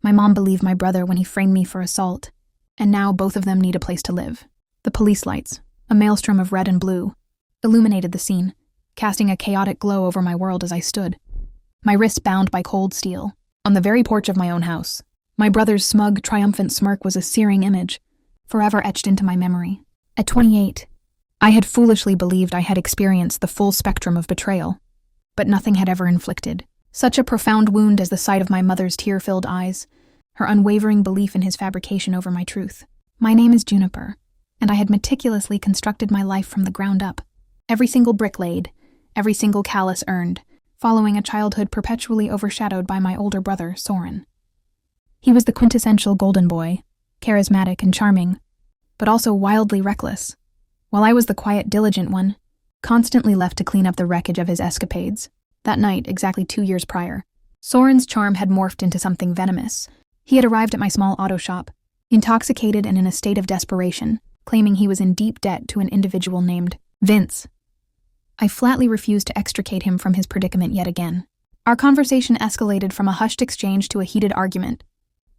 My mom believed my brother when he framed me for assault, and now both of them need a place to live. The police lights, a maelstrom of red and blue, illuminated the scene, casting a chaotic glow over my world as I stood, my wrist bound by cold steel, on the very porch of my own house. My brother's smug, triumphant smirk was a searing image, forever etched into my memory. At 28, I had foolishly believed I had experienced the full spectrum of betrayal, but nothing had ever inflicted such a profound wound as the sight of my mother's tear-filled eyes, her unwavering belief in his fabrication over my truth. My name is Juniper, and I had meticulously constructed my life from the ground up. Every single brick laid, every single callus earned, following a childhood perpetually overshadowed by my older brother, Soren. He was the quintessential golden boy, charismatic and charming, but also wildly reckless, while I was the quiet, diligent one, constantly left to clean up the wreckage of his escapades. That night, exactly 2 years prior, Soren's charm had morphed into something venomous. He had arrived at my small auto shop, intoxicated and in a state of desperation, claiming he was in deep debt to an individual named Vince. I flatly refused to extricate him from his predicament yet again. Our conversation escalated from a hushed exchange to a heated argument,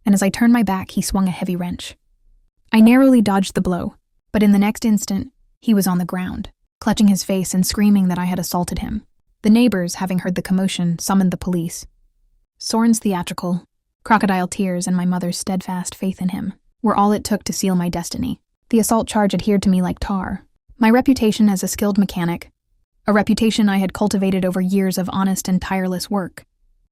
and as I turned my back, he swung a heavy wrench. I narrowly dodged the blow, but in the next instant, he was on the ground, clutching his face and screaming that I had assaulted him. The neighbors, having heard the commotion, summoned the police. Soren's theatrical, crocodile tears, and my mother's steadfast faith in him were all it took to seal my destiny. The assault charge adhered to me like tar. My reputation as a skilled mechanic, a reputation I had cultivated over years of honest and tireless work,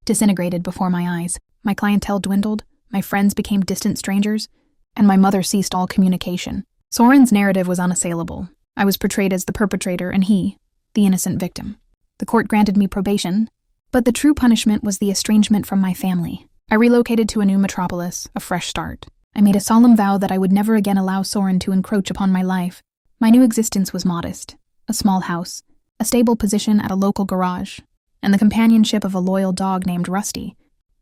disintegrated before my eyes. My clientele dwindled, my friends became distant strangers, and my mother ceased all communication. Soren's narrative was unassailable. I was portrayed as the perpetrator and he, the innocent victim. The court granted me probation, but the true punishment was the estrangement from my family. I relocated to a new metropolis, a fresh start. I made a solemn vow that I would never again allow Soren to encroach upon my life. My new existence was modest: a small house, a stable position at a local garage, and the companionship of a loyal dog named Rusty,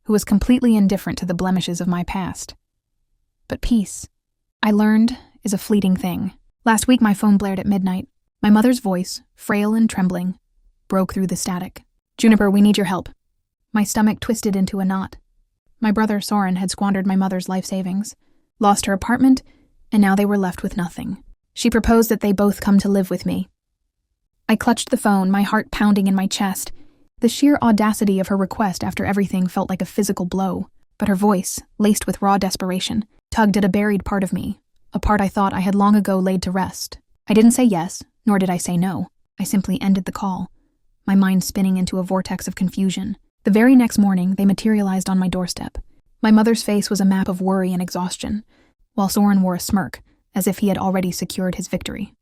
who was completely indifferent to the blemishes of my past. But peace, I learned, is a fleeting thing. Last week my phone blared at midnight. My mother's voice, frail and trembling, broke through the static. "Juniper, we need your help." My stomach twisted into a knot. My brother Soren had squandered my mother's life savings, lost her apartment, and now they were left with nothing. She proposed that they both come to live with me. I clutched the phone, my heart pounding in my chest. The sheer audacity of her request after everything felt like a physical blow, but her voice, laced with raw desperation, tugged at a buried part of me, a part I thought I had long ago laid to rest. I didn't say yes, nor did I say no. I simply ended the call, my mind spinning into a vortex of confusion. The very next morning, they materialized on my doorstep. My mother's face was a map of worry and exhaustion, while Soren wore a smirk, as if he had already secured his victory.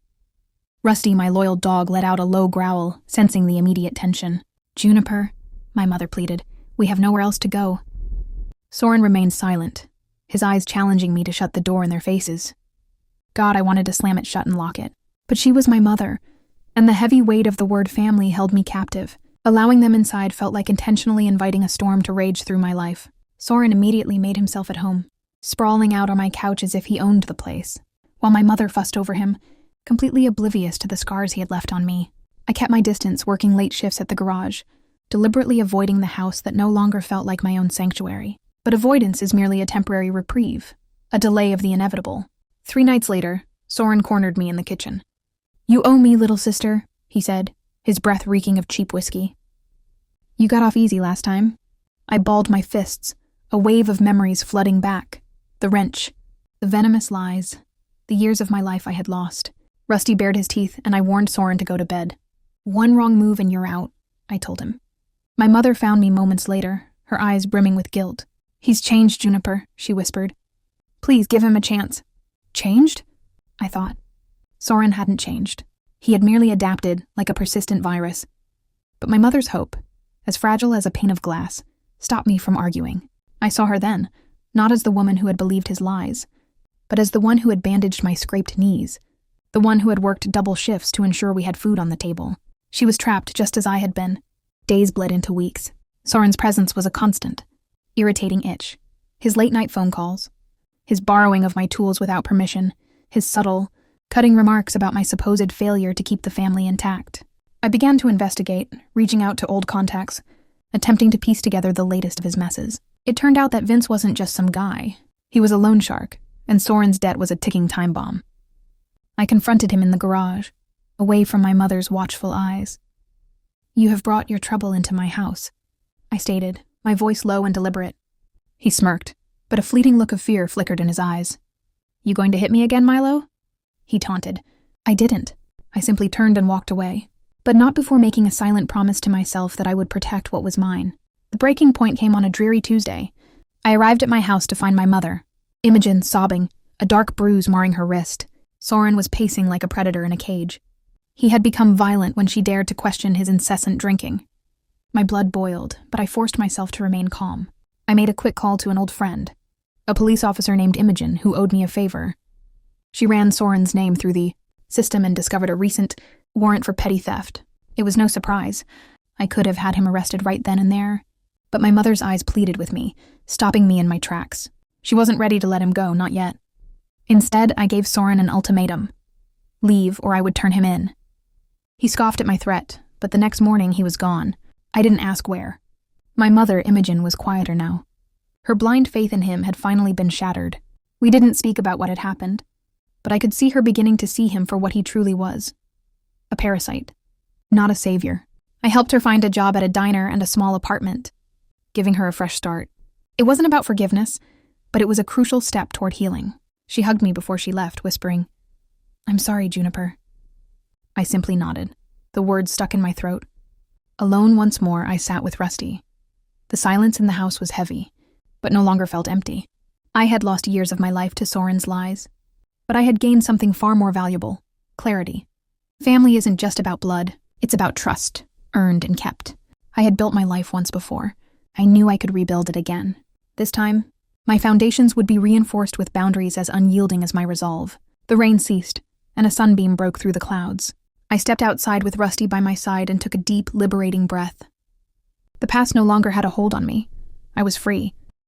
Rusty, my loyal dog, let out a low growl, sensing the immediate tension. "Juniper," my mother pleaded, "we have nowhere else to go." Soren remained silent, his eyes challenging me to shut the door in their faces. God, I wanted to slam it shut and lock it. But she was my mother, and the heavy weight of the word family held me captive. Allowing them inside felt like intentionally inviting a storm to rage through my life. Soren immediately made himself at home, sprawling out on my couch as if he owned the place, while my mother fussed over him, completely oblivious to the scars he had left on me. I kept my distance, working late shifts at the garage, deliberately avoiding the house that no longer felt like my own sanctuary. But avoidance is merely a temporary reprieve, a delay of the inevitable. 3 nights later, Soren cornered me in the kitchen. "You owe me, little sister," he said, his breath reeking of cheap whiskey. "You got off easy last time." I balled my fists, a wave of memories flooding back. The wrench, the venomous lies, the years of my life I had lost. Rusty bared his teeth, and I warned Soren to go to bed. "One wrong move and you're out," I told him. My mother found me moments later, her eyes brimming with guilt. "He's changed, Juniper," she whispered. "Please give him a chance." Changed? I thought. Soren hadn't changed. He had merely adapted, like a persistent virus. But my mother's hope, as fragile as a pane of glass, stopped me from arguing. I saw her then, not as the woman who had believed his lies, but as the one who had bandaged my scraped knees, the one who had worked double shifts to ensure we had food on the table. She was trapped just as I had been. Days bled into weeks. Soren's presence was a constant, irritating itch. His late-night phone calls, his borrowing of my tools without permission, his subtle, cutting remarks about my supposed failure to keep the family intact. I began to investigate, reaching out to old contacts, attempting to piece together the latest of his messes. It turned out that Vince wasn't just some guy. He was a loan shark, and Soren's debt was a ticking time bomb. I confronted him in the garage, away from my mother's watchful eyes. "You have brought your trouble into my house," I stated, my voice low and deliberate. He smirked, but a fleeting look of fear flickered in his eyes. "You going to hit me again, Milo?" he taunted. I didn't. I simply turned and walked away, but not before making a silent promise to myself that I would protect what was mine. The breaking point came on a dreary Tuesday. I arrived at my house to find my mother, Imogen, sobbing, a dark bruise marring her wrist. Soren was pacing like a predator in a cage. He had become violent when she dared to question his incessant drinking. My blood boiled, but I forced myself to remain calm. I made a quick call to an old friend, a police officer named Imogen, who owed me a favor. She ran Soren's name through the system and discovered a recent warrant for petty theft. It was no surprise. I could have had him arrested right then and there, but my mother's eyes pleaded with me, stopping me in my tracks. She wasn't ready to let him go, not yet. Instead, I gave Soren an ultimatum. Leave, or I would turn him in. He scoffed at my threat, but the next morning he was gone. I didn't ask where. My mother, Imogen, was quieter now. Her blind faith in him had finally been shattered. We didn't speak about what had happened, but I could see her beginning to see him for what he truly was. A parasite, not a savior. I helped her find a job at a diner and a small apartment, giving her a fresh start. It wasn't about forgiveness, but it was a crucial step toward healing. She hugged me before she left, whispering, "I'm sorry, Juniper." I simply nodded. The words stuck in my throat. Alone once more, I sat with Rusty. The silence in the house was heavy, but no longer felt empty. I had lost years of my life to Soren's lies, but I had gained something far more valuable: clarity. Family isn't just about blood, it's about trust, earned and kept. I had built my life once before. I knew I could rebuild it again. This time, my foundations would be reinforced with boundaries as unyielding as my resolve. The rain ceased, and a sunbeam broke through the clouds. I stepped outside with Rusty by my side and took a deep, liberating breath. The past no longer had a hold on me. I was free,